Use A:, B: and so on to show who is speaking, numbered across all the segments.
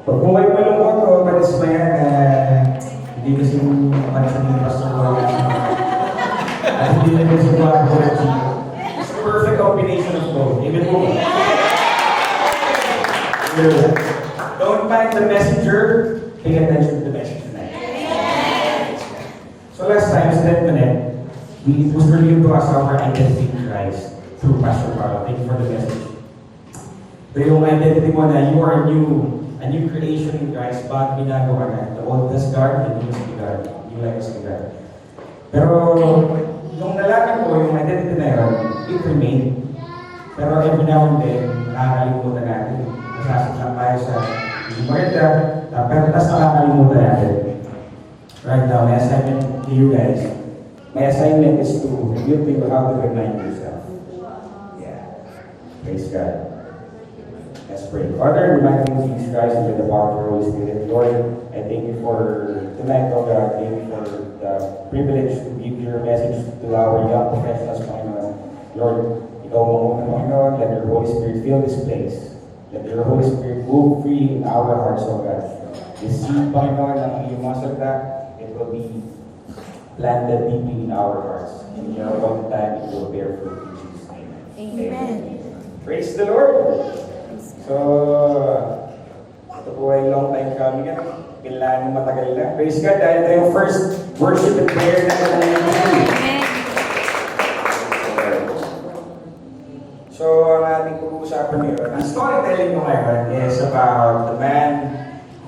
A: Pag buhay malungkot o panismaya na hindi kasi pansin ni Pastor Wala at hindi na kasi mga Borachi. It's a perfect combination of both. Amen po. Don't mind the messenger, pay attention to the message tonight. So last time, sa Net Manet, it was revealed to us our identity in Christ through Pastor Paolo. Thank you for the message. So yung identity mo na you are a new creation in Christ, ba't ginagawa na? The old has gone, the new has begun. New life has begun. Pero yung nalaman ko, yung identity na yun, it remained. Pero every now and then, nakakalimutan natin. Nasasaktan tayo sa maganda, pero tas nakakalimutan natin. Right now, my assignment to you guys, my assignment is to reveal to you how to remind yourself. Yeah. Praise God. Let's pray. Father, remind me of Jesus Christ and the power of the Holy Spirit. Lord, I thank you for tonight, oh God. Thank you for the privilege to give your message to our young professionals, Panginoon. Lord, ikaw muna, Panginoon. Let your Holy Spirit fill this place. Let your Holy Spirit move free in our hearts, oh God. This seed, Panginoon, ng iyong mga salita, it will be planted deeply in our hearts. In your own time, it will bear fruit in Jesus' name.
B: Amen.
A: Praise the Lord! So, ito po ay long time coming yan. Kailangan matagal na. Praise God, dahil ito yung first worship and prayer na natin. So, ang ating pag-uusapan ngayon, ang storytelling ko ngayon is about the man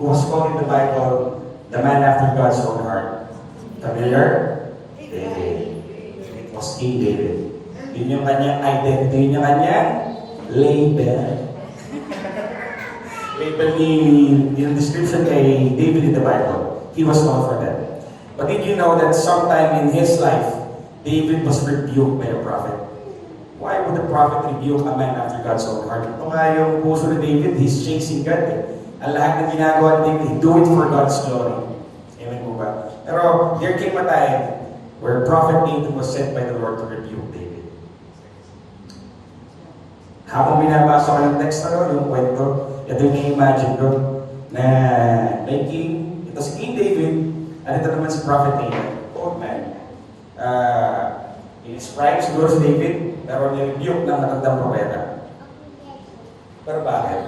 A: who was called in the Bible, the man after God's own heart. Familiar? David. It was King David. Yun yung kanyang identity, yun yung kanyang label. Label yung description kay David in the Bible. He was known for that. But did you know that sometime in his life, David was rebuked by a prophet? Why would the prophet rebuke a man after God's own heart? Ito nga yung puso ni David, he's chasing God eh. Ang lahat ng ginagawa ni David, do it for God's glory. Amen po ba? Pero there came a time where Prophet Nathan was sent by the Lord to rebuke David. Habang binabasa ko yung text na yung kwento, ito yung i-imagine ko na may king, ito si King David, at ito naman si Prophet Nathan, old man. In-describe siguro si David, pero nirebuke ng matandang propeta. Pero bakit?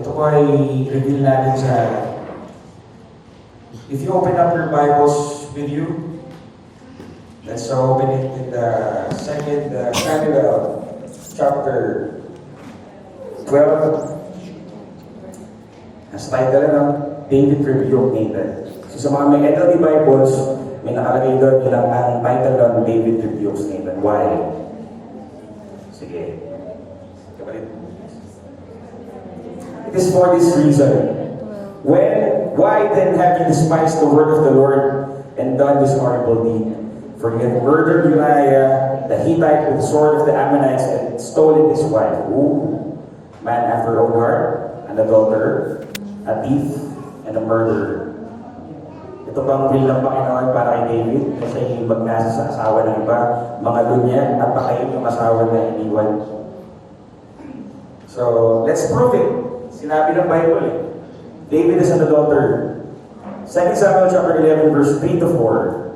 A: Ito po ay reveal natin sa... If you open up your Bibles with you, let's open it in the 2 Samuel chapter 12. Ang title na David rebuked Nathan. So sa mga may NLT Bibles, may nakalagay doon bilang ang title doon, David rebukes Nathan. Why? Sige. Kapalit. It is for this reason. Why then have you despised the word of the Lord and done this horrible deed? For you have murdered Uriah the Hittite with the sword of the Ammonites and stolen his wife. Ooh, man after your own heart, an adulterer, a thief, and a murderer. Ito bang will ng Panginoon para kay David? Kasi yung magnasa sa asawa ng iba, mga lunya, at pakain yung asawa na iniwan. So, let's prove it. Sinabi ng Bible eh. David is an adulterer. 2 Samuel chapter 11 verse 3 to 4.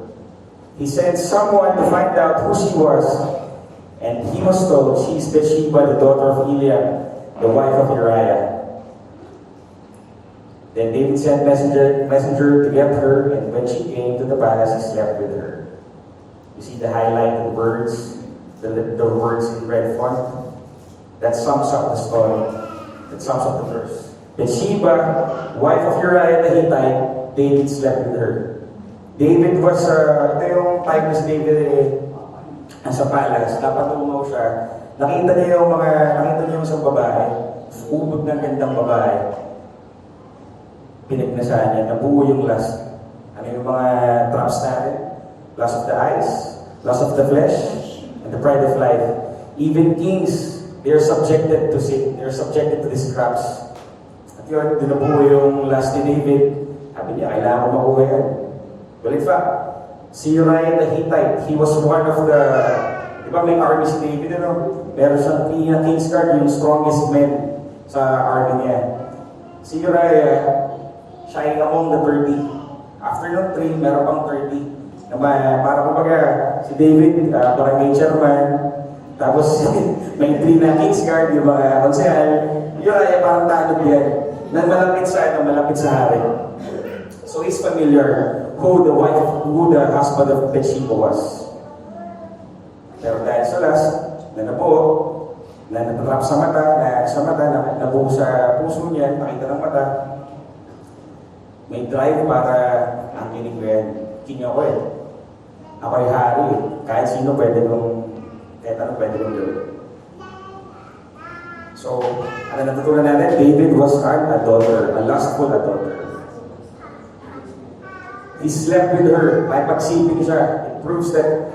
A: He sent someone to find out who she was, and he was told she is Bathsheba, the daughter of Eliab, the wife of Uriah. Then David sent messenger to get her, and when she came to the palace, he slept with her. You see the highlighted words, the words in red font? That sums up the story. That sums up the verse. Bathsheba, wife of Uriah the Hittite, David slept with her. David was, ito yung time na si David nasa palace, napatungaw siya. Nakita niya yung isang babae, ubod ng gandang babae. Pinagnasahan niya, nabuo yung lust. Ano yung mga traps natin? Lust of the eyes, lust of the flesh, and the pride of life. Even kings, they are subjected to sin. They are subjected to these traps. At yun, dinabuo yung lust ni David. Sabi niya, kailangan ko makuha yan. Well, in fact, si Uriah the Hittite, he was one of the, di ba may army si David, ano? Meron siyang King's Guard, yung strongest men sa army niya. Si Uriah, siya ay among the 30. After nung 3, meron pang 30. Na para kumbaga, si David, barangay chairman, tapos may 3 na Kingsguard, yung mga konsehal. Uriah, parang tanod yan. Na malapit sa hari. So he's familiar who the husband of Bathsheba was. Pero dahil sa last, na nabuo, na natatrap sa mata, nabuo sa puso niya, nakita ng mata, may drive para ang kinig ko yan. King ako eh. Ako'y hari eh. Kahit sino pwede anong pwede kong gawin. So, ano natutunan natin? David was an adulterer, a lustful adulterer. He slept with her. Nakipagsiping siya. It proves that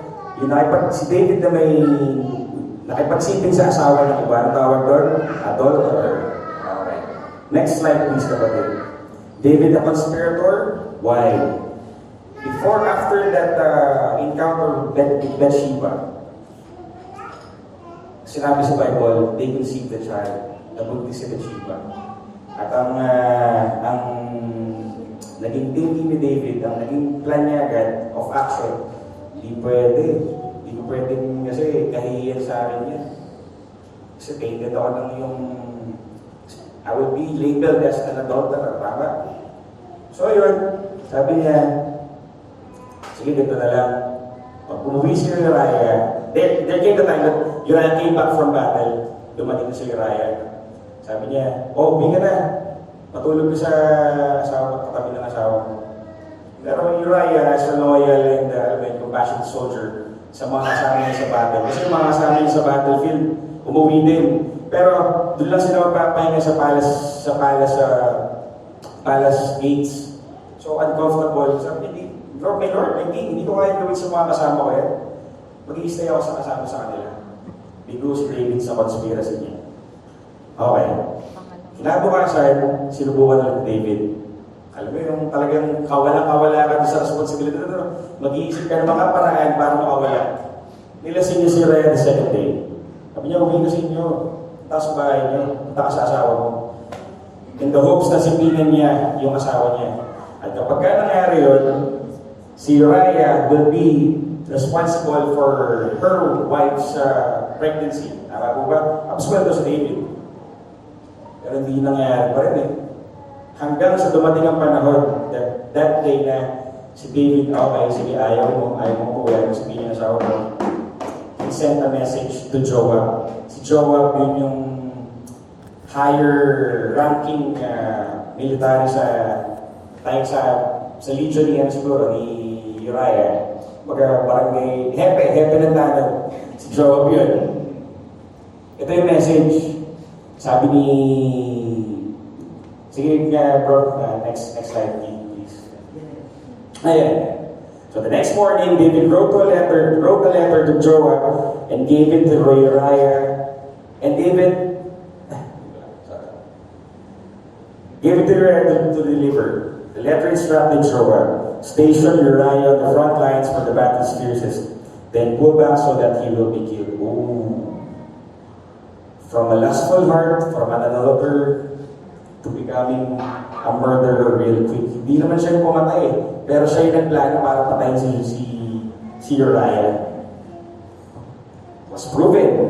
A: si David na may nakipagsiping sa asawa ng iba. Ano tawag doon? Adulterer. Okay. Next slide please, kapatid. David a conspirator? Why? After that encounter with Bathsheba, sinabi sa Bible, they conceived the child. Nabuntis si Bathsheba. At ang naging thinking ni David, ang naging plan niya agad of action, hindi ko pwedeng kasi kahihiyan sa akin yan. Kasi tainted ako ng yung I will be labeled as an adulterer, tama? So yun, sabi niya, sige, dito na lang. Pag umuwi si Uriah, there came the time that Uriah came back from battle, dumating na si Uriah. Sabi niya, uwi ka na. Matulog ka sa asawa, katabi ng asawa mo. Pero Uriah, as a loyal and compassionate soldier, sa mga kasama niya sa battle. Kasi yung mga kasama niya sa battlefield, umuwi din. Pero doon lang sila magpapahinga sa palace gates. So uncomfortable. Sabi niya, Lord, my Lord, my King, hindi ko kaya gawin sa mga kasama ko yan. Mag-i-stay ako sa kasama sa kanila. Bigo si David sa conspiracy niya. Okay. Kinabukasan, sinubukan ng David. Alam mo yung talagang kawala-kawala ka sa responsibility. Mag-iisip ka ng mga paraan para makawala. Nilasin niya si Uriah the second day. Sabi niya, uwi na sa inyo. Taas sa bahay niyo. Punta ka sa asawa mo. In the hopes na sipinan niya yung asawa niya. At kapag ka nangyari yun, si Uriah will be responsible for her wife's pregnancy. Tama po ba? Absueldo sa David. Pero hindi nangyayari pa rin eh. Hanggang sa dumating ang panahon, that day na si David, okay, sige, ayaw mo kuya, sabihin niya asawa mo. He sent a message to Joab. Si Joab yun yung higher ranking military sa legion niya siguro ni Uriah. Barangay, hepe ng tanong. Si Joab yun. Ito yung message. Sabi ni... Sige bro, next slide please. Ayan. So the next morning, David wrote a letter to Joab and gave it to Uriah. And David gave it to Uriah to deliver. The letter instructed Joab, station Uriah on the front lines for the battle's fiercest, then pull back so that he will be killed. Ooh. From a lustful heart, from an adulterer, to becoming a murderer real quick. Hindi naman siya yung pumatay eh. Pero siya yung nagplano para patayin si Uriah. Was proven.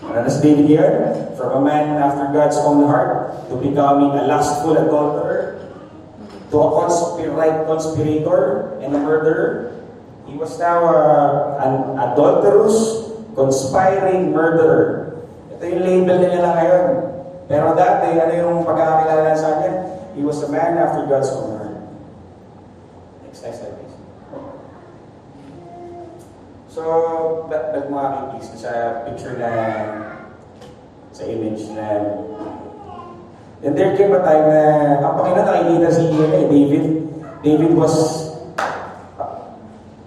A: Ano na si David here? From a man after God's own heart to becoming a lustful adulterer to a conspirator and a murderer. He was now an adulterous, conspiring murderer. Ito yung label nila ngayon. Pero dati, ano yung pagkakakilala sa kanya? He was a man after God's own heart. Next slide, please. So, back mga please, sa picture na, sa image na, and there came a time na, ang Panginoon nakikita si David. David was,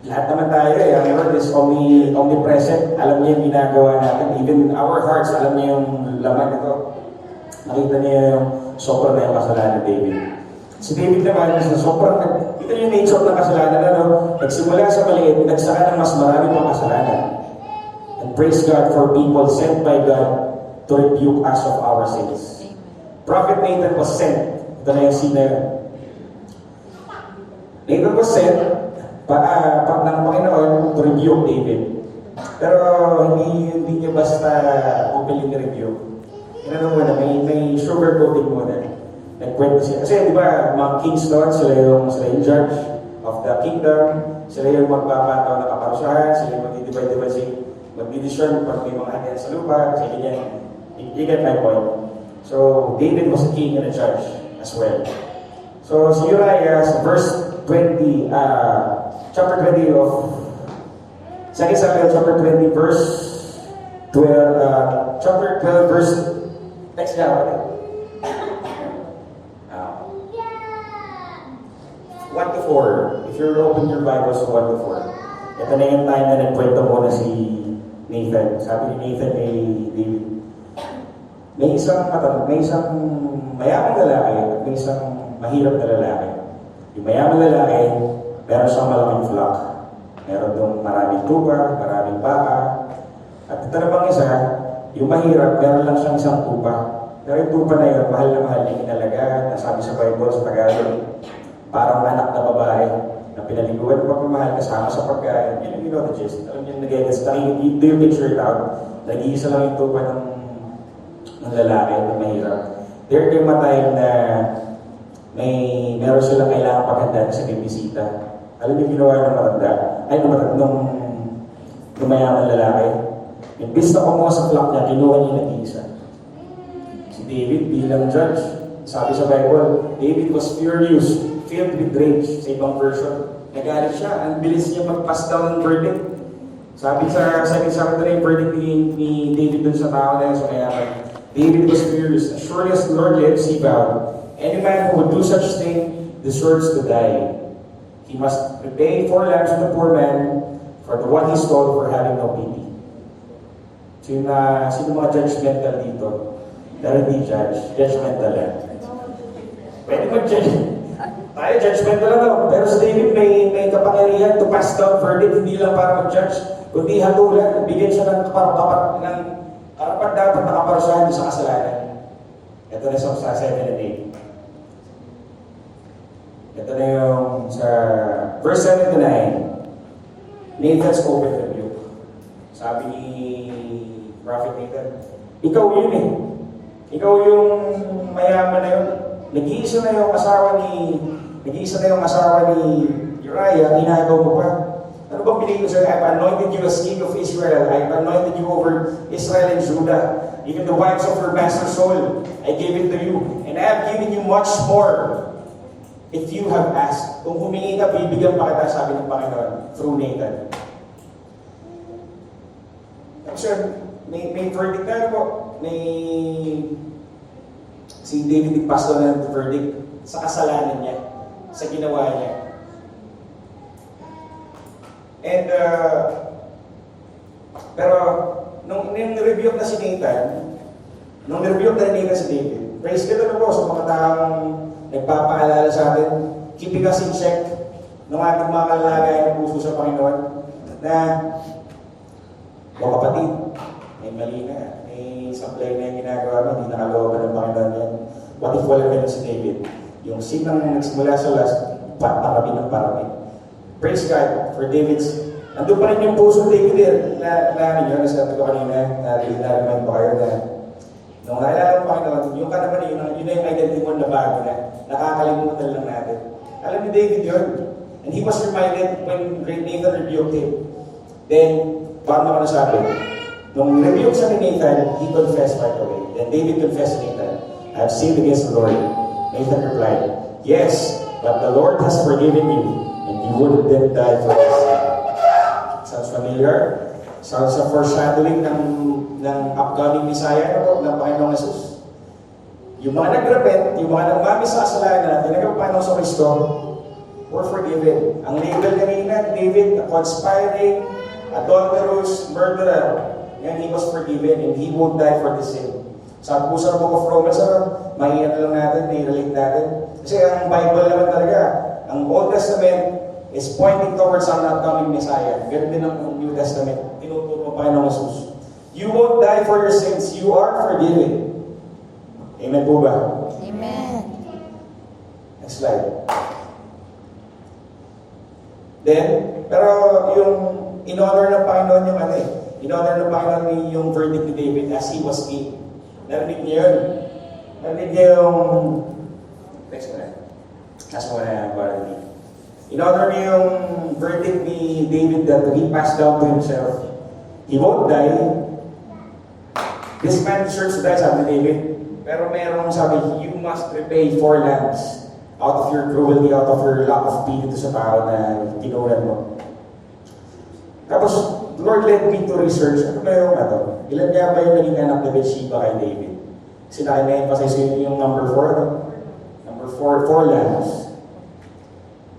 A: lahat naman tayo ang Lord is omnipresent. Alam niya yung ginagawa natin. Even our hearts, alam niya yung laman nito. Nakita niya yung sobrang na yung kasalanan ni David. Si David naman, sa sobrang, ito yung nature ng kasalanan, nagsimula sa maliit, nagsaka ng mas marami pang kasalanan. And praise God for people sent by God to rebuke us of our sins. Prophet Nathan was sent. Ito na yung scene na yun. Nathan was sent ng Panginoon to rebuke David. Pero hindi niya basta openly review. Inano muna, may sugarcoating muna. Nagkwento siya. Kasi di ba, mga kings noon, sila yung judge of the kingdom, sila yung magpapataw na kaparusahan, sila yung mag-divide, mag-decision pag may mga hangyan sa lupa, kasi ganyan. You get my point. So, David was a king and a judge as well. So, si Uriah, sa verse 20, chapter 20 of 2 Samuel, chapter 20, verse 12, chapter 12, verse, next down, 1 to 4. If you're open your Bibles to 1 to 4. Ito na yung time na nagkwento muna si Nathan. Sabi ni Nathan kay David, may isang mayamang lalaki at may isang mahirap na lalaki. Yung mayamang lalaki, meron siyang malaking flock. Meron doon maraming tupa, maraming baka. At ito namang isa, yung mahirap, meron lang siyang isang tupa. Pero yung tupa na yun, mahal na mahal niya inalagaan. Nasabi sa Bible, sa Tagalog, parang anak na babae na pinaliguan ng pagmamahal kasama sa pagkain. Yun yung the gist. Alam niyo, nag-edits. Do you picture it out? Nag-iisa lang yung tupa ng lalaki na mahirap. There came a time na meron silang kailangan paghandaan sa bisita. Alam niyo ginawa ng matanda? Nung mayaman lalaki. Imbis na kumuha sa flock niya, kinuha niya nag-iisa. Si David bilang judge, sabi sa Bible, David was furious, filled with rage, sa ibang version. Nagalit siya, ang bilis niya mag-pass down ng verdict. Sabi sa na yung verdict ni David dun sa tao na yun sa mayaman. David was furious. As surely as the Lord lives, he vowed, any man who would do such thing deserves to die. He must repay 4 lambs to the poor man for the one he stole for having no pity. Sino mga judgmental dito? Dahil hindi judgmental yan. Pwede mag-judge. Tayo judgmental lang ako. Pero sa David may kapangyarihan to pass down verdict, hindi lang para mag-judge, kundi hatulan, bigyan siya ng karapat dapat nakaparusahan sa kasalanan. Ito na sa 7 and 8. Ito na yung sa verse 7 to 9. Nathan's open rebuke. Sabi ni Prophet Nathan, ikaw yun eh. Ikaw yung mayaman na yun. Nag-iisa na yung asawa ni Uriah, ginagaw mo pa. Ano bang pinili ko sa'yo? I've anointed you as king of Israel. I've anointed you over Israel and Judah. Even the wives of your master Saul, I gave it to you. And I have given you much more if you have asked. Kung humingi ka, bibigyan pa kita, sabi ng Panginoon, through Nathan. Actually, may verdict na po. Si David nagpass doon ng verdict sa kasalanan niya, sa ginawa niya. And, pero, nung rebuke na si Nathan, si David, praise God na po sa mga taong nagpapaalala sa atin, keeping us in check ng ating mga kalalagayan ng puso sa Panginoon, na, kapatid, may mali na, may supply na yung ginagawa mo, hindi nakalooban ng Panginoon yan. What if wala ganun si David? Yung sinang nagsimula sa last, parami ng parami. Praise God for David's, nandun pa rin yung puso ng David na sabi ko kanina, na-remind ko kayo na nung naalala ng Panginoon, yung ka naman yun na yung identity mo na bago na, nakakalimutan lang natin. Alam ni David yun. And he was reminded when Nathan rebuked him. Then, paano ka nasabi? Nung rebuke sa ni Nathan, he confessed right away. Then David confessed to Nathan, I have sinned against the Lord. Nathan replied, yes, but the Lord has forgiven you, and you wouldn't die for this. Sounds familiar? Sounds sa foreshadowing ng upcoming Messiah ng Panginoong Jesus. Yung mga nagrepent, yung mga nagmami sa kasalanan, tinagap Panginoon sa Kristo, were forgiven. Ang label kanina, David, a conspiring, adulterous, murderer, and he was forgiven and he won't die for the sin. Sabi po sa Book of Romans, mahina lang natin, may relate natin. Kasi ang Bible naman talaga, ang Old Testament is pointing towards an upcoming Messiah. Ganun din ang New Testament. Tinuturo pa ng Jesus. You won't die for your sins. You are forgiven. Amen po ba?
B: Amen.
A: Next slide. Then, pero yung in-honor ng Panginoon yung ano eh. In-honor ng Panginoon yung verdict ni David as he was king. Narinig niyo yun? Narinig niyo yung... Next mo na. Last mo na yung in-honor niyo yung verdict ni David that he passed down to himself. He won't die. This man deserves to die, sabi ni David. Pero merong sabi, you must repay 4 lambs out of your cruelty, out of your lack of pity to sa tao na tinulan mo. Tapos, the Lord led me to research, ano ba yung ano? Ilan nga ba yung naging anak ni Bathsheba kay David? Kasi na-emphasize yung number 4, Number 4 lambs.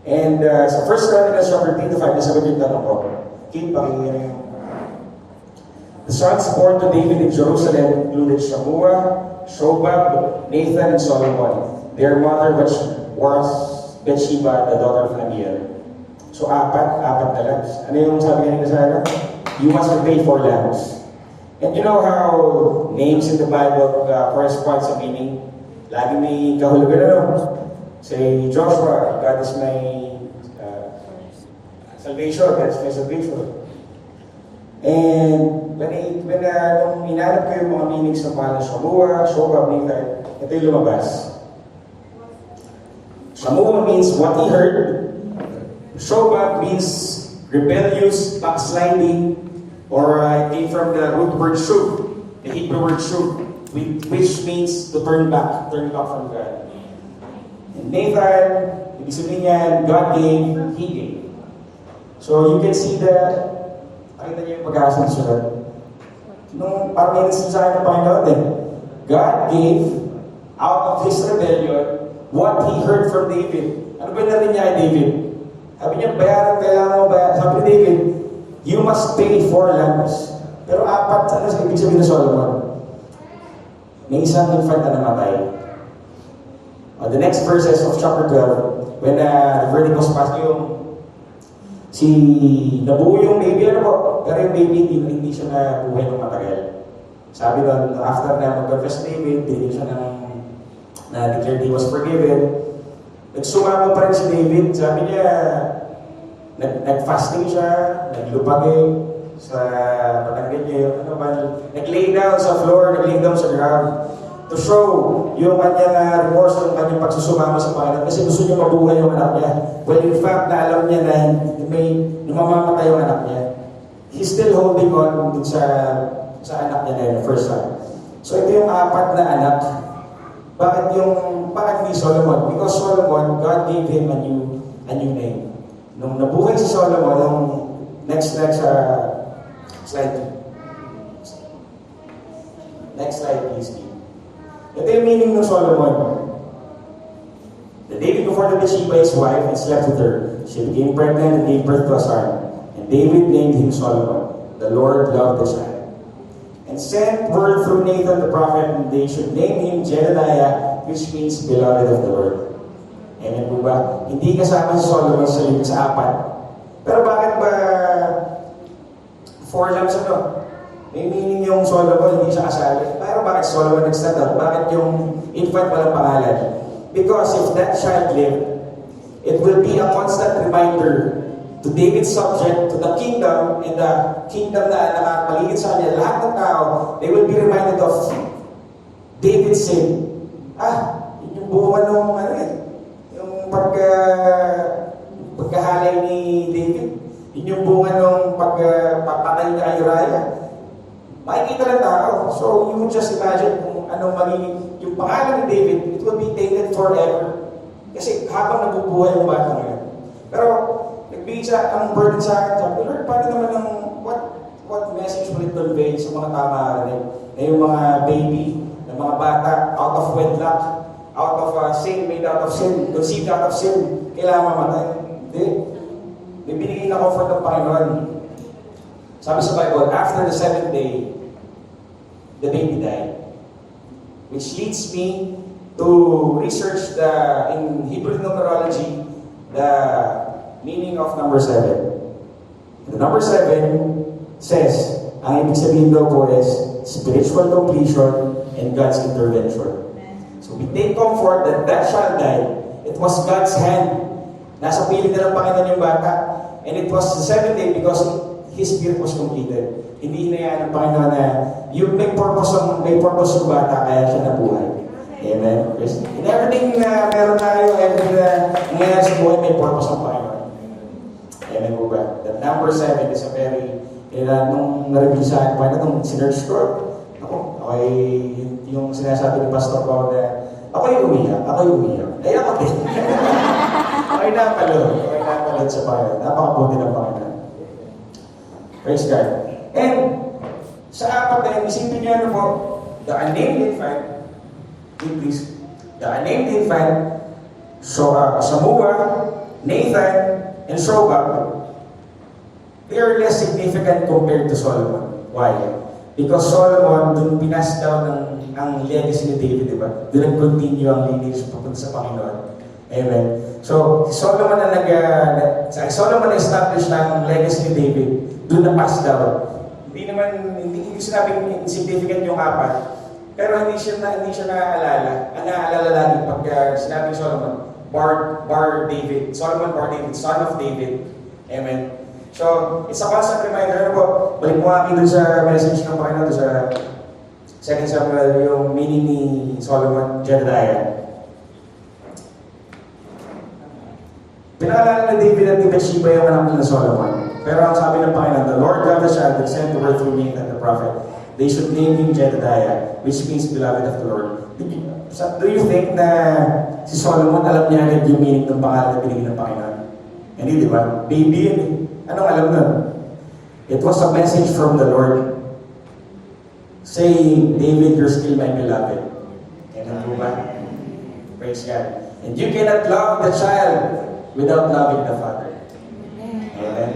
A: And sa 1 Chronicles chapter 3 to 5, nasagot yung tanong ko. Keep pakinggan yung the sons born to David in Jerusalem included Shammua, Shobab, Nathan, and Solomon. Their mother was Bathsheba, the daughter of Amiel. So apat na lambs. Ano yung sabi kanina sa ano? You must repay 4 lambs. And you know how names in the Bible correspond sa meaning? Lagi may kahulugan ano? Say, Joshua, God is my salvation, God is my salvation. And nung inanap ko yung mga meanings ng pangalan Shammua, Shobab, Nathan, ito yung lumabas. Shammua means what he heard. Shobab means rebellious, backsliding, or it came from the root word shub, the Hebrew word shub, which means to turn back from God. And Nathan, ibig sabihin niyan, God gave, He gave. So you can see that, nakita niyo yung pag-asa ng sulat. Nung parang may nasasabi ng Panginoon din, God gave out of His rebellion what He heard from David. Ano ba narin niya kay David? Sabi niya, bayaran, kailangan mo bayaran. Sabi ni David, you must pay 4 lambs. Pero 4, ano sa ibig sabihin ng Solomon? May isang infant na namatay. The next verses of chapter 12, when the verdict was passed, nabuo yung baby, ano po? Pero yung baby, hindi siya nabuhay ng matagal. Sabi doon, after na mag-confess David, hindi siya na-declared he was forgiven. Nagsumama pa rin si David. Sabi niya, nag-fasting siya, naglupagin sa patanggal niya yung ano ba, nag-lay down sa floor, nag-lay down sa ground to show yung kanyang remorse, yung kanyang pagsusumama sa Panginoon kasi gusto niya mabuhay yung anak niya. Well, in fact, na alam niya na may mamamatay yung anak niya. He's still holding on dun sa anak niya na yun, first son. So ito yung 4 na anak. Bakit ni Solomon? Because Solomon, God gave him a new name. Nung nabuhay si Solomon, nung next slide. Next slide, please. Ito yung meaning ng Solomon. The David before the Bathsheba, his wife, and slept with her. She became pregnant and gave birth to a son. And David named him Solomon. The Lord loved the child. And sent word through Nathan the prophet, and they should name him Jedediah, which means beloved of the Lord. Amen po ba? Hindi kasama si Solomon sa 4. Pero bakit ba 4 lambs ano? May meaning yung Solomon, hindi siya kasali. Pero bakit Solomon nag-stand up? Bakit yung infant walang pangalan? Because if that child lived, it will be a constant reminder to David's subject, to the kingdom, and the kingdom na nakapaligid sa kanya, lahat ng tao, they will be reminded of David's sin. Yun yung buwan nung yung pagkahalay ni David. Yun yung bunga nung pagpapatay ni Uriah. Makikita ng tao. So, you would just imagine kung anong magiging, yung pangalan ni David, it will be tainted forever. Kasi habang nabubuhay yung bata ngayon. Pero, nagbigay siya ang burden sa akin. Sabi, Lord, paano naman ang, what message will it convey sa mga tama rin? Na yung mga baby, na mga bata, out of wedlock, out of sin, made out of sin, conceived out of sin, kailangan mamatay. Hindi. May binigay na comfort ng Panginoon. Sabi sa Bible, after the 7th day, the baby died. Which leads me to research in Hebrew numerology, the meaning of number 7. The number 7 says, ang ibig sabihin daw po is spiritual completion and God's intervention. So we take comfort that that child died. It was God's hand. Nasa piling na ng Panginoon yung bata. And it was the seventh day because His spirit was completed. Hindi hinayaan ng Panginoon na yung may purpose yung bata, kaya siya nabuhay. Amen. In everything na meron tayo, everything na nangyayari sa buhay, may purpose ang Panginoon. Amen po ba? That number 7 is a very, nung na-review sa akin, paano itong sinerge ko? Okay, yung sinasabi ni Pastor Paul na, ako'y umiyak. Ay, ako din. Ako'y napalod sa Panginoon. Napakabuti ng Panginoon. Praise God. And, sa apat na yun, isipin niyo ano po, the unnamed infant, please, the unnamed infant, Samua, Nathan, and Shobab, they are less significant compared to Solomon. Why? Because Solomon, dun pinas down ang legacy ni David, di ba? Doon nag-continue ang lineage papunta sa Panginoon. Amen. So, Solomon na established ang legacy ni David, doon na pass down. Hindi sinabing insignificant yung apat, pero hindi siya naaalala. Ang naaalala lagi pag sinabing Solomon, David, Solomon bar David, son of David. Amen. So, it's a constant reminder. Ano po, balik mo kami dun sa message ng Panginoon, dun sa 2 Samuel, yung meaning ni Solomon, Jedediah. Pinaalala na David at ni Bathsheba yung anak ni Solomon. Pero ang sabi ng Panginoon, the Lord God the child that sent the word through Nathan the prophet, they should name him Jedediah, which means beloved of the Lord. Do you think na si Solomon alam niya agad yung meaning ng pangalan na binigyan ng Panginoon? Hindi, di ba? Baby yun eh. Anong alam nun? It was a message from the Lord saying, David, you're still my beloved. Amen po ba? Praise God. And you cannot love the child without loving the Father. Amen.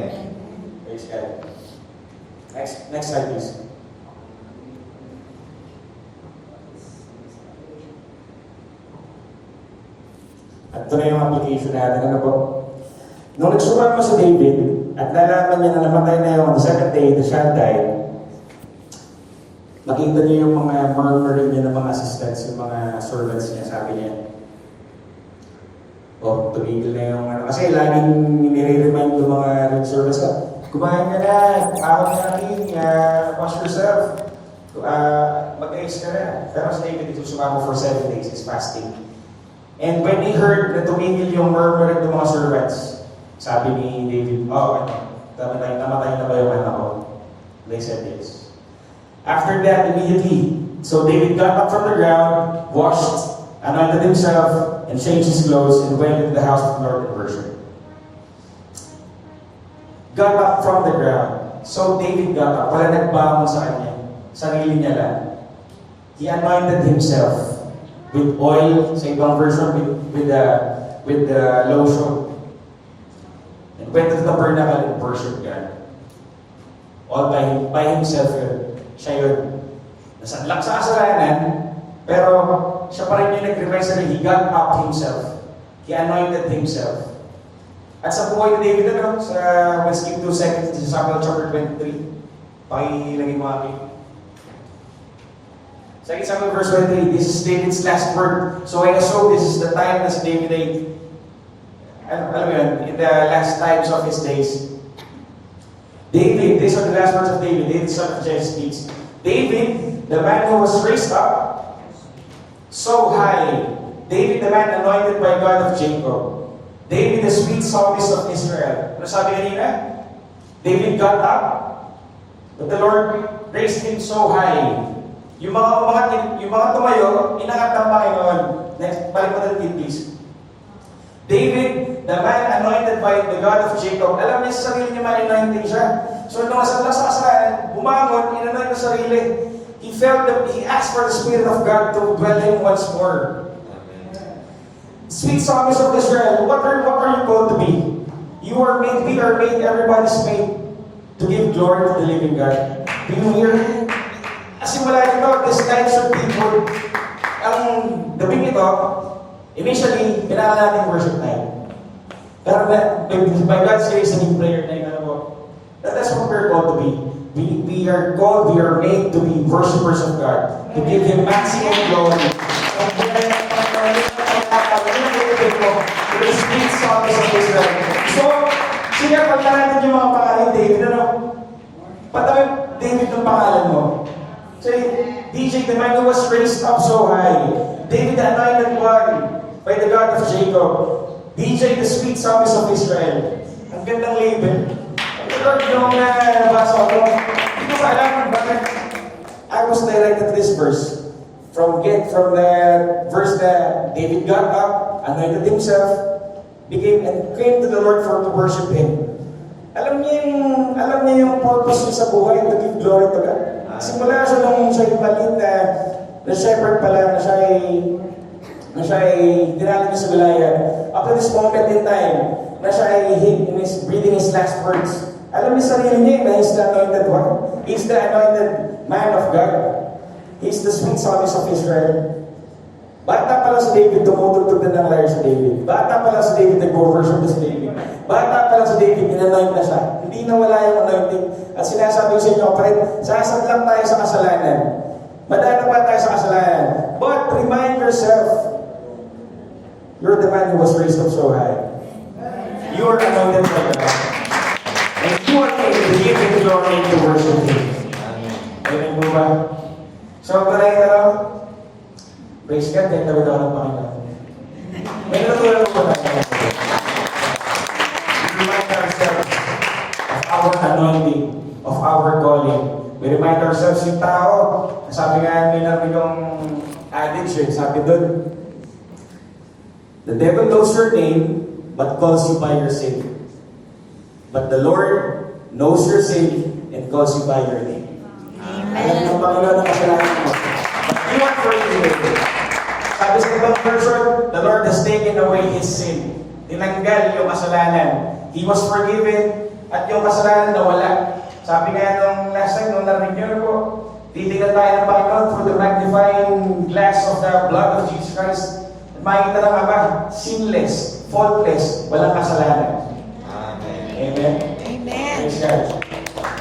A: Praise God. Next slide, please. At ito na yung application natin. Ano po? Nung nagsumama sa David, at nalaman niya na namatay na yung on the second day, the child died, nakita niya yung mga murmuring niya ng mga assistants, yung mga servants niya, sabi niya, tumigil na yung kasi laging nire-remind yung mga servants ka, kumain ka na, ahon na king, wash yourself, mag-ice ka na. Pero sa David, ito sumama for 7 days, is fasting. And when he heard na tumigil yung murmuring ng mga servants, sabi ni David, namatay na ba yung anak ko? They said yes. After that, immediately, so David got up from the ground, washed, anointed himself, and changed his clothes, and went into the house of the Lord and worshiped. Got up from the ground. So David got up. Wala nagbangon sa kanya. Sarili niya lang. He anointed himself with oil, sa ibang version, with the lotion. And went to the tabernacle and worshiped God. All by himself yun. Siya yun. Nasadlak sa kasalanan, pero siya pa rin yung nag-remind sa rin. He got up himself. He anointed himself. At sa buhay ni David, we'll skip 2 seconds, sa Samuel chapter 23. Pakilagay mo akin. 2 Samuel verse 23, this is David's last word. So I assume this is the time that David died. Alam mo yun, in the last times of his days. David, these are the last words of David. David, son of Jesse, speaks. David, the man who was raised up so high. David, the man anointed by God of Jacob. David, the sweet psalmist of Israel. Ano sabi kanina? David got up, but the Lord raised him so high. Yung mga tumayo, inangat ng Panginoon. Next, balik mo natin, please. David, the man anointed by the God of Jacob, alam niya sa sarili niya ma-anointing siya. So nung nasa kasaan, bumangon, inanoint ng sarili. He asked for the Spirit of God to dwell him once more. Sweet psalmist of Israel, what are you called to be? We are made, everybody's made to give glory to the living God. Do you hear? Kasi wala ito, this night should be good. Ang gabing ito, initially, pinala natin worship night. Pero by God's grace, naging prayer night, that's what we're called to be. We are made to be worshipers of God, to give Him maximum glory. BJ, the man who was raised up so high. David, the anointed one by the God of Jacob. BJ, the sweet psalmist of Israel. Ang gandang label. Ang Lord, yung nabasa ko, hindi ko pa alam bakit I was directed to this verse. From the verse that David got up, anointed himself, came to the Lord to worship Him. Alam niya yung purpose niya sa buhay, to give glory to God. Simula siya nung siya yung maliit na shepherd pala, na siya ay dinala niya sa wilaya. Up to this moment in time, na siya ay breathing his last words. Alam niya sarili niya na He's the anointed one. He's the anointed man of God. He's the sweet psalmist of Israel. Bata pala si David, tumutugtog na ng lyre si David. Bata pala si David, nag-worship na si David. Bata pala si David, inanoint na siya. Hindi nawala yung anointing. At sinasabi ko sa inyo, kapatid, sasad lang tayo sa kasalanan. Madana pa tayo sa kasalanan. But remind yourself, you're the man who was raised up so high. You are anointed by God. And you are able to give Him glory and to worship Him. Amen mo ba? So, taray na lang. Praise God, kahit nawala ako ng Panginoon. May natutunan ko na tayo. We remind ourselves of our anointing, of our calling. We remind ourselves yung tao. Sabi nga namin yung adage, sabi doon, the devil knows your name, but calls you by your sin. But the Lord knows your sin and calls you by your name. Alam ng Panginoon ang kasalanan mo. But you are forgiven. Sabi sa ibang version, the Lord has taken away His sin. Tinanggal yung kasalanan. He was forgiven at yung kasalanan nawala. Sabi nga nung last time, nung narinig nyo po, titignan tayo ng Panginoon through the magnifying glass of the blood of Jesus Christ. At makikita ng Ama, sinless, faultless, walang kasalanan. Amen. Amen. Amen. Praise God.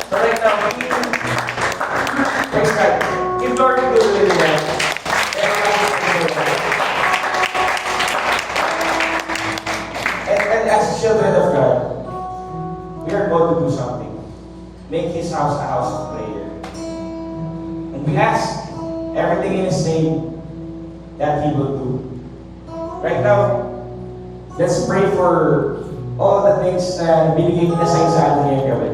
A: So right now, praise God. Give Lord to do it again. And as children of God, we are going to do something. Make His house a house of prayer. And we ask everything in His name that He will do. Right now, let's pray for all the things na binigay niya sa atin ngayong gabi.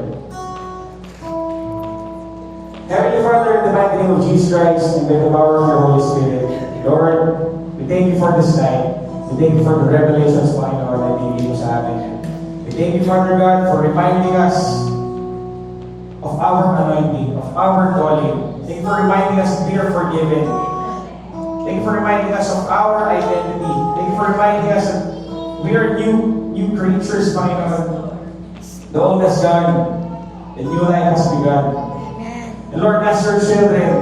A: Heavenly Father, in the mighty name of Jesus Christ and by the power of your Holy Spirit, Lord, we thank you for this night. We thank you for the revelations, Panginoon, na binigay mo sa amin. We thank you, Father God, for reminding us of our anointing, of our calling. Thank you for reminding us that we are forgiven. Thank you for reminding us of our identity. Thank you for reminding us that we are new creatures, Panginoon. The old has gone, the new life has begun. And Lord, as your children,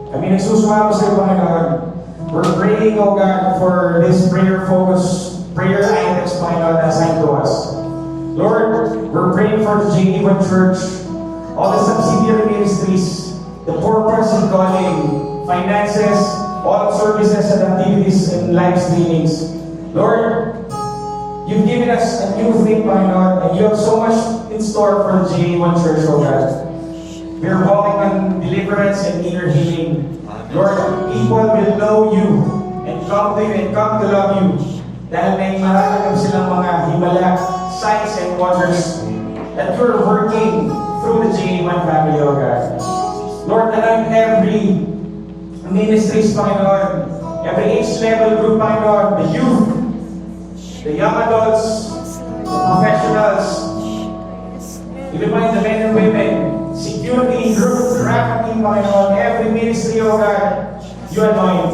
A: kami nagsusumama sa iyo, Panginoon. We're praying, O God, for this prayer items, Panginoon, assigned to us. Lord, we're praying for the JD1 Church, all the subsidiary ministries, the purpose and calling, finances, all services and activities and live streamings. Lord, you've given us a new thing, Panginoon, and you have so much in store for the JD1 Church, O God. We're walking on deliverance and inner healing. Lord, people will know you and come to you and come to love you. Dahil may mararamdaman silang mga himala, signs and wonders that you're working through the JD1 family, O God. Lord, anoint every ministries, Panginoon, every age level group, Panginoon, the youth, the young adults, the professionals, even the men and women, security, group, trafficking, Panginoon, every ministry, O God, you anoint.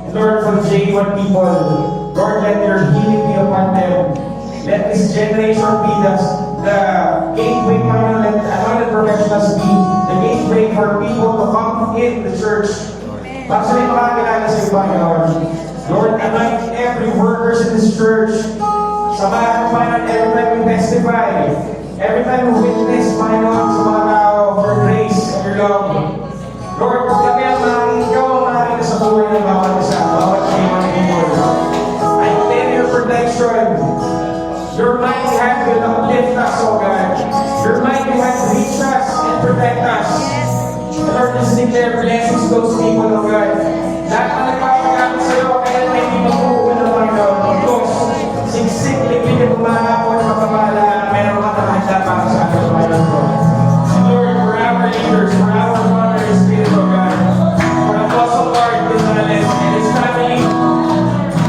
A: And Lord, for the JD1 people, Lord, let your healing be upon them. Let this generation be the gateway, Panginoon, let anointed professionals be the gateway for people to come in the church. Para sa mga makakilala sa iyo, Panginoon. Lord, anoint every workers in this church. Samahan, Panginoon, every time we testify, every time we witness, Panginoon, sa mga tao for grace and your love. Lord, kami ang ikaw ang makakita sa buhay ng bawat isa, bawat mga people. I thank your protection. Your mighty hand will uplift us, O God. Your mighty hand reach us and protect us. And Lord, Lord, just declare blessings to those people, oh God. Lahat na nagpapagamit sa'yo, kaya na hindi mag-uwi na Panginoon. Because, siksik, libig at umahapon, mapamala, meron ka nakahanda para sa akin, Panginoon ko. And Lord, for our leaders, for our brothers, Spirit, oh God, for Apostle Lord Gonzalez and his family,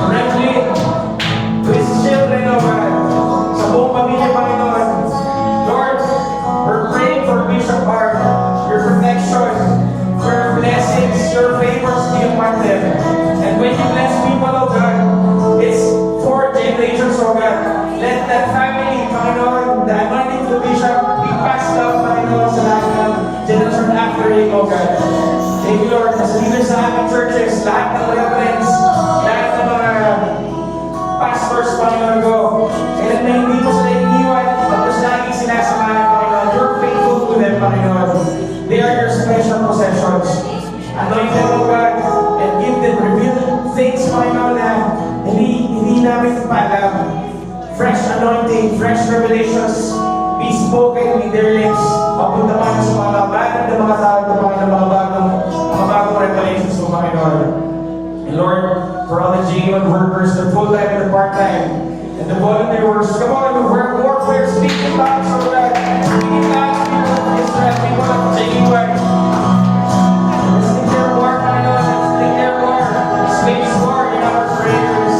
A: for Evelyn, to his children, oh God, sa buong pamilya, Panginoon. Lord, we're praying for Bishop Art, your protection, your blessings, your favors be upon them. And when you bless people, oh God, it's 4 generations, oh God. Let that family, Panginoon, the anointing of the Bishop be passed down, Panginoon, sa lahat ng generation after him, oh God. Thank you, Lord, as leaders sa aming churches, lahat ng reverends, lahat ng mga pastors, Panginoon ko, kailan na hindi mo sila iniwan, tapos lagi sinasamahan, Panginoon. You're faithful to them, Panginoon. They are your special possessions. Anoint them, O God, and give them revealed things, Panginoon, na hindi namin paalam. Fresh anointing, fresh revelations, be spoken with their lips. Papunta man sa mga bagay ng mga tao, Panginoon, mga bagong revelations, O Panginoon. And Lord, for all the genuine workers, the full-time and the part-time, and the volunteer workers, come on, the warfare, speak in tongues, O God. Speak in tongues, people of Israel, people of genuine. Let's declare war, Panginoon. Let's declare war. Space war in our prayers.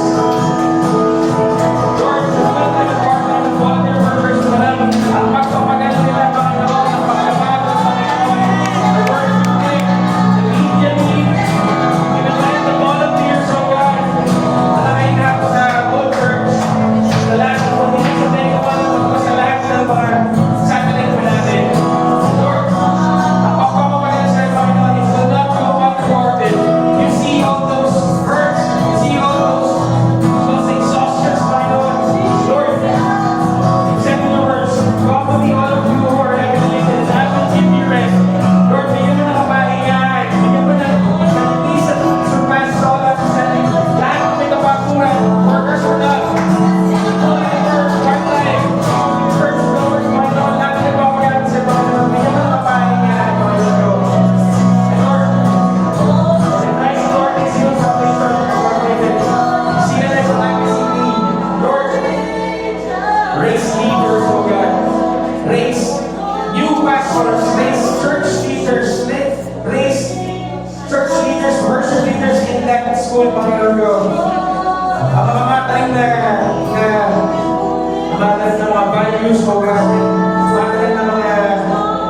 A: Lord, the full-time and part-time, the volunteer workers, ang pagpapagal nila, Panginoon, ang pagkabago, Panginoon, the word you take, the media needs, even like the volunteers, O God, nalaking na ako sa old church, sa lahat ng pagkakas sa mga kapatid, sa lahat ng mga satellite mo natin. Lord, ang pagpapagal sa Panginoon, it will not go unrewarded. You see all those hurts, you see all those exhaustions, Panginoon. Lord, said in the words, come to me, all of you who are heavy laden, and I will give you rest. Lord, bigyan mo ng kapahingahan, bigyan mo ng peace that surpasses all understanding. Lahat ng may kapaguran, workers or not, all the workers, part-time, church goers, Panginoon, lahat ng nagpapagamit sa Panginoon, bigyan mo ng kapahingahan, Panginoon. And Lord, the Christ Lord is your salvation, Incorporated. See that as a legacy need. Lord, raise leaders, oh God. Raise new pastors, raise church leaders, raise church leaders, worship leaders in that school, Panginoon ko. Ang mga mataling na mataling na mga values, oh God, mataling na mga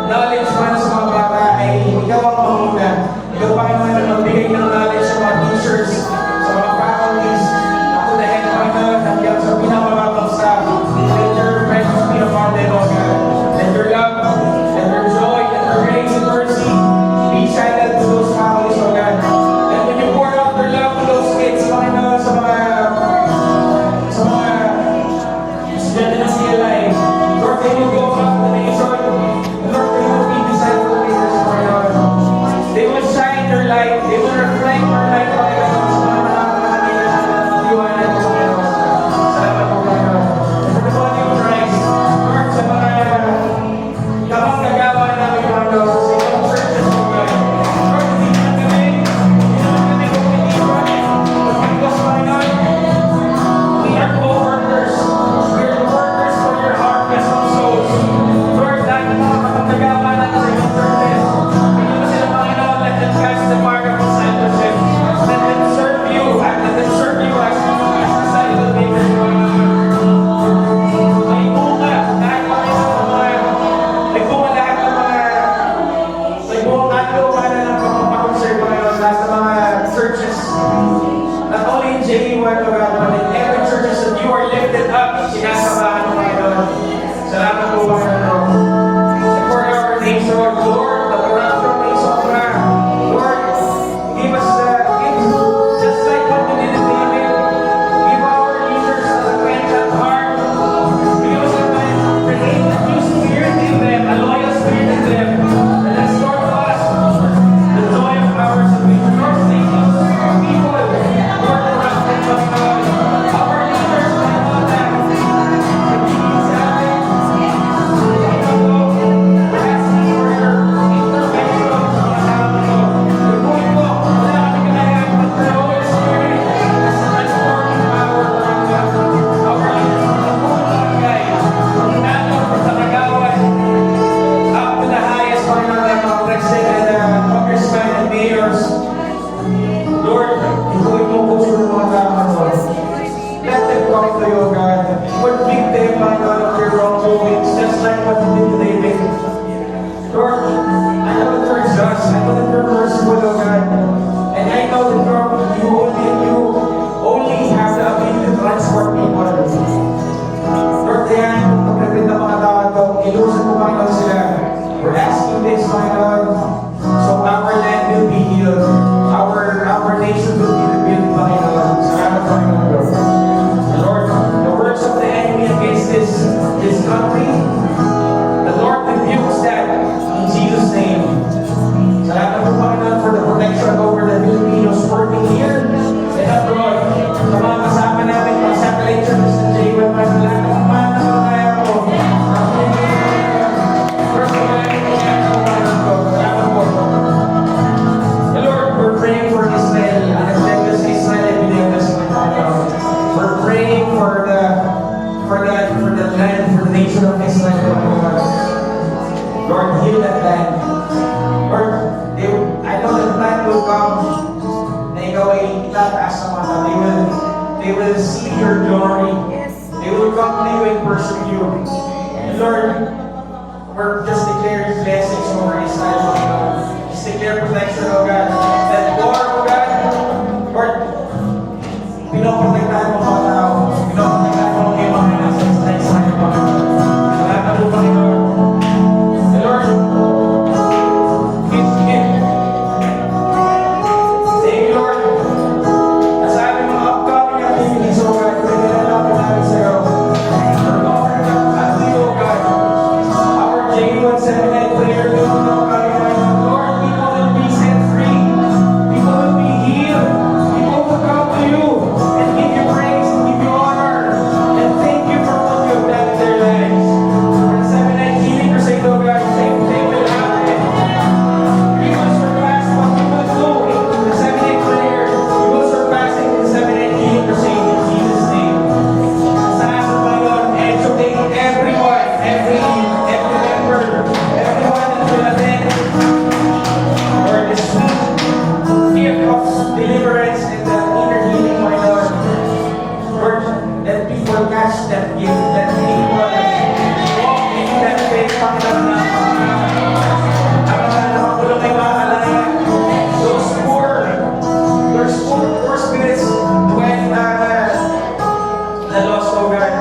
A: knowledge para sa mga bata ay ikaw ang mamuna. Ikaw, Panginoon, ang magbigay ng knowledge sa mga teachers, sa mga faculties, ako the head, Panginoon, hanggang sa pinakamababang staff. Let your presence be upon them, oh God. Let your love, let your joy, let your grace and mercy be channeled to those families, oh God. And when you pour out your love to those kids, Panginoon, sa mga estudyante na CLI, Lord, they will go out to the nation. And Lord, they will be disciple leaders, Panginoon. They will heal that land. Lord, I know that time will come na ikaw ay itataas sa mga. They will see your glory. They will come to you and worship you. And Lord, we're just declaring blessings over Israel, oh God. Just declare protection, oh God. That war, oh God, Lord, pinoprotektahan mo mga tao. Pinoprotektahan mo mga mga nasa Israel, oh God. Salamat po, Panginoon. And Lord, thank you, Lord. As aming mga upcoming activities, oh God, pinilala po namin sa'yo. Lord, offer na at you, oh God. Our J179 prayer, Lord, Lord, people will be set free. People will be healed. People will come to you and give you praise and give you honor. And thank you for what you have done in their lives. For the 79 healing crusade, oh God, same thing will happen. You will surpass what you will do in the 78 prayer. You will surpass it in the 78 healing crusade in Jesus' name. Sa ating Panginoon, educate everyone, every member, everyone that will attend. Lord, this gift of deliverance and the inner healing, my Lord. Lord, let people catch that gift, let people walk in that faith, Panginoon, na ang mga nakapulong ay makalaya. Those poor spirits dwell the lost, oh God.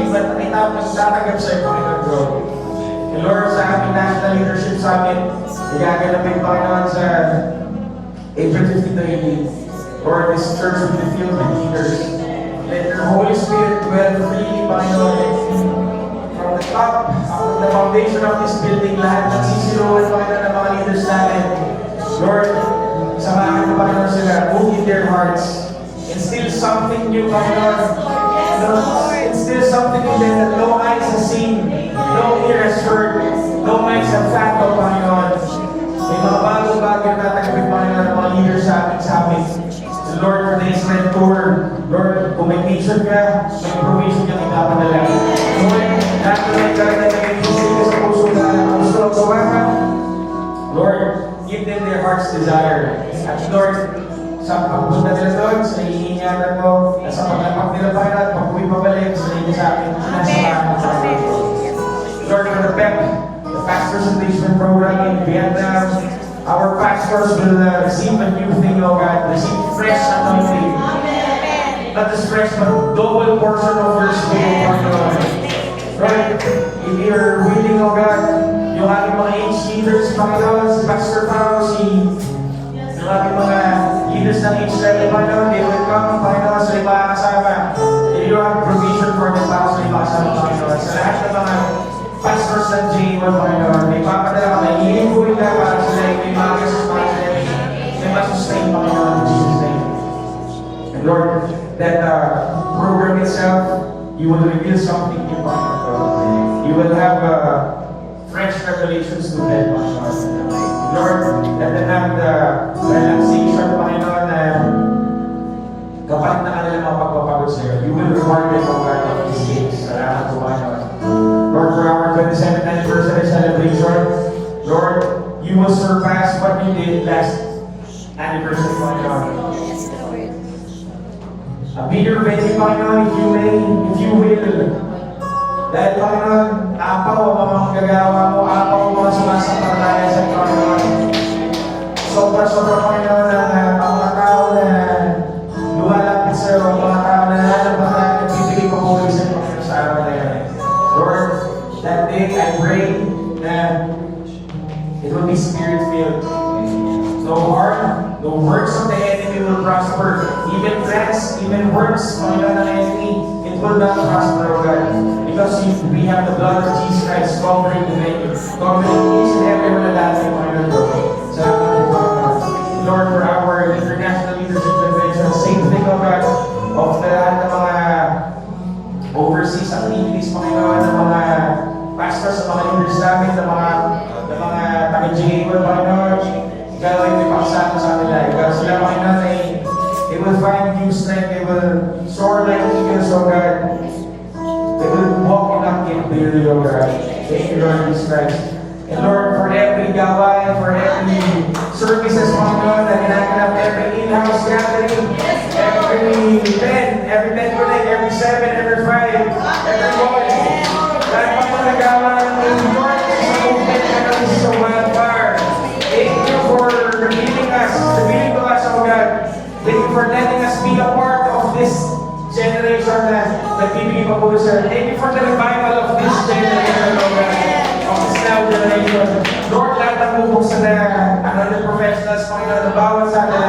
A: But nagtatanggap sa'yo, Panginoon, God. And Lord, sa aming National Leadership Summit, igaganapin, Panginoon, sa April 15 to 18. Lord, this church will be filled with leaders. Let your Holy Spirit dwell freely, Panginoon. From the top, from the foundation of this building, lahat ng sisiluan, Panginoon, ng mga leaders natin. Lord, samahan mo, Panginoon, sila. Move in their hearts. Instill something new, Panginoon. Instill something in them that no eyes have seen, no ear has heard, no minds have fathomed, Panginoon. May mga bagong bagay na tatanggapin, Panginoon, ng mga leaders sa amin. So Lord, for the Israel tour, Lord, kung may mission ka, may provision ka itapadala. Lord, natuloy ka na naging puso sa puso na gusto ng gawakan. Lord, give them their heart's desire. At Lord, sa pagpunta nila doon, sa iingatan mo, at sa paglapak nila pa at pag-uwi pabalik, sa inyo sa akin, sinasamahan sa akin. Lord, for the PEP, the Pastors Engagement Program in Vietnam, our pastors will receive a new thing, oh God, receive fresh anointing. Not just fresh, but double portion of your spirit, Lord. Lord, if you're willing, oh God, yung ating mga age leaders, Panginoon, si Pastor Pao, yung ating mga leaders ng Israel, Panginoon, they will come, Panginoon, sa iba kasama. And you have provision for them para sa iba kasama, Panginoon. Sa lahat ng mga pastors ng J1, Panginoon, may papadala ka, may hihinguin ka para sila, may magasos para sila, may masustain, Panginoon, in Jesus' name. And Lord, that program itself, you will reveal something new, Panginoon. You will have fresh revelations to them, Panginoon. Lord, let them have the relaxation, Panginoon, na kapag na kanila mga pagpapagod sa'yo, you will reward them, O God, of these things. Salamat po, Panginoon. Lord, for our 27th anniversary celebration, Lord, you will surpass what you did last anniversary, Panginoon. Be your ready, Panginoon, if you may, if you will. Dahil, Panginoon, apaw ang mga gagawa mo, apaw ang mga sumasampalaya sa Panginoon. Sobra-sobra, Panginoon, ang mga tao na lumalapit sa iyo, ang mga tao na nalabatan, nagbibigay papuri sa Panginoon sa araw na yan. Lord, that day I pray na it will be spirit-filled. No works of the enemy will prosper. Even plans, even works, Panginoon, ng enemy, it will not prosper, O God. Because we have the blood of Jesus Christ covering the venue, covering each and every one of that, Panginoon. Salamat po, Panginoon. Lord, for our international leadership convention, same thing, O God, of the lahat ng mga overseas activities, Panginoon, ng mga pastors, ng mga leaders namin, ng mga taga-J1, Panginoon. Ikaw ay may paksama sa kanila. Ikaw sila, Panginoon, they will find new strength, they will soar like eagles, O God. They will walk in that capability, O God. Thank you, Lord Jesus Christ. And Lord, for every gawain, for every services, Panginoon, na ginaganap, every in-house gathering, every 10 connect, every 7, every 5, every 1, lahat pa mga nagawa ng Lord, sa movement na kami sa wildfire. Thank you for revealing us, revealing to us, oh God. Thank you for letting us be a part of this generation na nagbibigay pa po, sir. Thank you for the revival of this generation, oh God. Of this now generation. Lord, lahat ng bubuksan na another professionals, Panginoon, na bawat sa atin,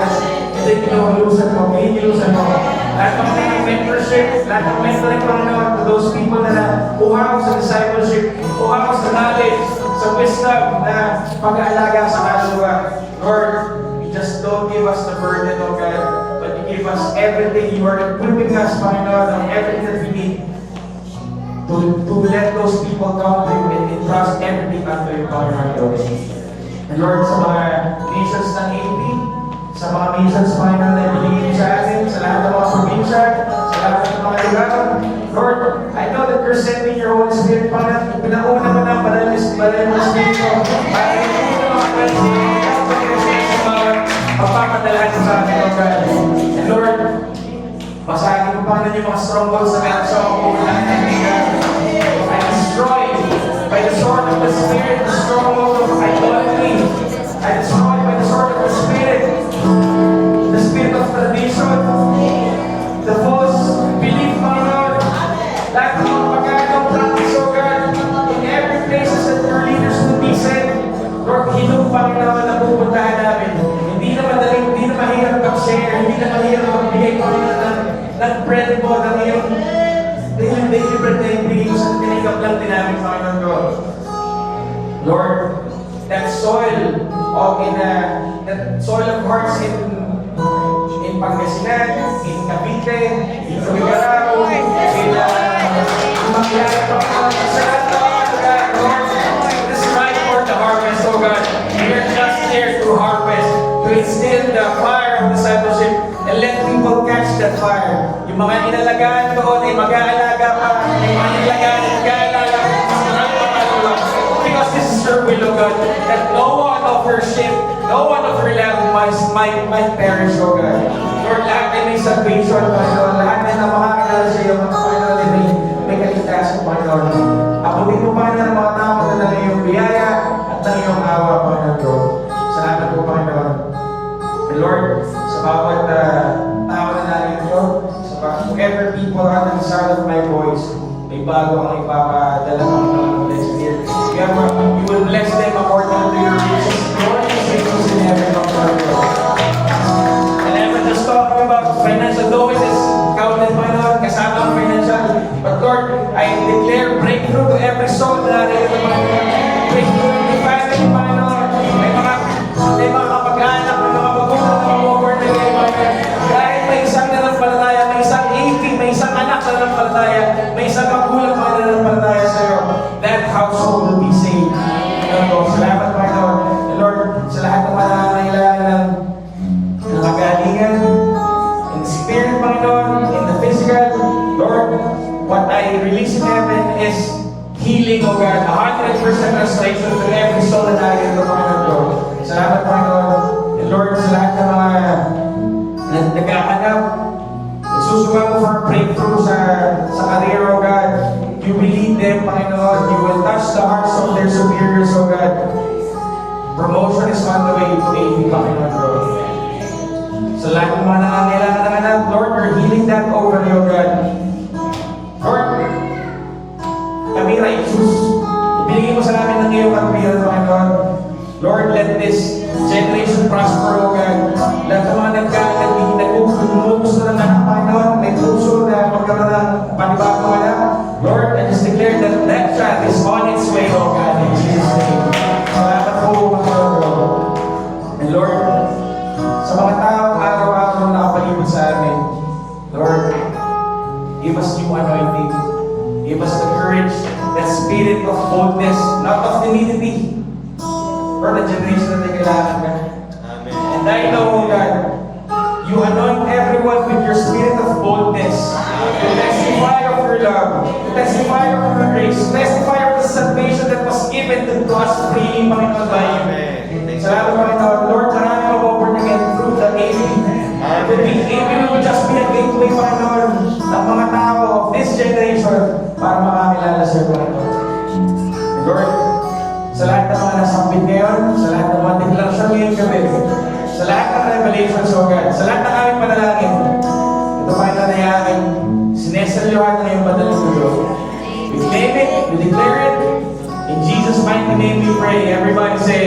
A: hindi kinulusan mo, kinilusan mo. Lahat ng mentorship, lahat ng mentoring, Panginoon, to those people na uhaw sa discipleship, uhaw sa knowledge, sa wisdom na pag-aalaga sa kaluluwa. Lord, you just don't give us the burden, oh God, but you give us everything. You are equipping us, Panginoon, on everything that we need to let those people come to you and entrust everything unto you, Panginoon. And Lord, sa mga missions ng AP, sa mga missions, Panginoon, na binigay sa atin, sa lahat ng mga probinsya, sa lahat ng mga lugar, Lord, I know that you're sending your Holy Spirit, Panginoon. Pinauna mo na Banal na Espiritu para hindi mo mga pansin sa mga papapadalahan sa atin, oh God. And Lord, basahin mo, Panginoon, yung mga strongholds sa meron sa mga puhunan ng God. I destroy by the sword of the Spirit the stronghold of idolatry. I destroy by the sword of the Spirit of tradition, the false belief, Panginoon, lahat ng mga pagkakang practice, oh God, in every places that your leaders will be sent. Lord, hinong, Panginoon, na pupuntahan namin. Hindi na madaling, hindi na mahirap mag-share, hindi na mahirap magbigay, Panginoon, ng bread mo, ng iyong daily bread na ibigay mo sa tinigap lang din namin, Panginoon ko. Lord, that soil of hearts in Pangasinan, in Cavite, in Surigao, in Magdalena, sa lahat, Lord, this is right for the harvest, oh God. We are just there to harvest, to instill the fire of discipleship, and let people catch that fire. Yung mga inalagaan doon ay mag-aalaga pa, yung mga inalagaan ay mag-aalaga pa, because this is your will, oh God, that no one of your sheep, no one of your lamb might perish, oh God. Lord, lahat ay may salvation, Panginoon. Lahat ay na makakilala sa iyo, Panginoon, ay may kaligtasan, Panginoon. Abutin mo, Panginoon, ang mga tao na ng iyong biyaya at ng iyong awa, Panginoon. Salamat po, Panginoon. And Lord, sa bawat tao na narito, sa whoever people under the sound of my voice, may bago ang ipapadala, Panginoon, bless here. You will bless them according to your riches, Lord, and faithfulness in heaven, Panginoon. And I'm not just talking about financial, though it is counted, Panginoon, kasama ang financial. But Lord, I declare breakthrough to every soul na narito, Panginoon. Breakthrough in the family, Panginoon. May mga kapag-anak, may mga magulang na mag-over na kayo, Panginoon. Kahit may isang nanampalataya, may isang AP, may isang anak na nanampalataya, may isang magulang na nanampalataya sa iyo, that household will be saved. Salamat, Panginoon. And Lord, sa lahat ng mga nangangailangan ng kagalingan, in the spirit, Panginoon, in the physical, Lord, what I release in heaven is healing, O God, 100% restoration to every soul na narito, Panginoon, Lord. Salamat, Panginoon. And Lord, sa lahat ng mga nagkahanap, nagsusuga mo for breakthrough sa career, O God. You will lead them, Panginoon. You will touch the hearts of their superiors, O God. Promotion is on the way to AP, Panginoon, Lord. Sa lahat ng mga nangangailangan ng anak, Lord, you're healing that over you, God. Lord, kami righteous. Ibinigay mo sa namin ng iyong kapihan, Panginoon. Lord, let this generation prosper, O God. Lahat ng mga naggugusto ng anak, Panginoon, may puso na magkaroon ng panibagong anak. Lord, I just declare that that child is on its way, O God, in Jesus' name. Salamat po, Panginoon. And Lord, sa mga taong araw-araw na nakapalibot sa amin, Lord, give us new anointing. Give us the courage, that spirit of boldness, not of timidity, for the generation na kailangan ka. Amen. And I know, God, you anoint everyone with your spirit of boldness, to testify of your love, to testify of your grace, to testify of the salvation that was given to us freely. Panginoon, by you. Salamat, Panginoon. Lord, marami mag-over again through the AB. Could be AB will just be a gateway, Panginoon, ng mga tao of this generation para makakilala sa Panginoon. Lord, sa lahat ng mga nasambit ngayon, sa lahat ng mga deklarasyon ngayong gabi, sa lahat ng revelations, O God, sa lahat ng aming panalangin, ito Panginoon ay aming sinesalyohan ng iyong madaling dulo. We claim it, we declare it. In Jesus' mighty name we pray. Everybody say,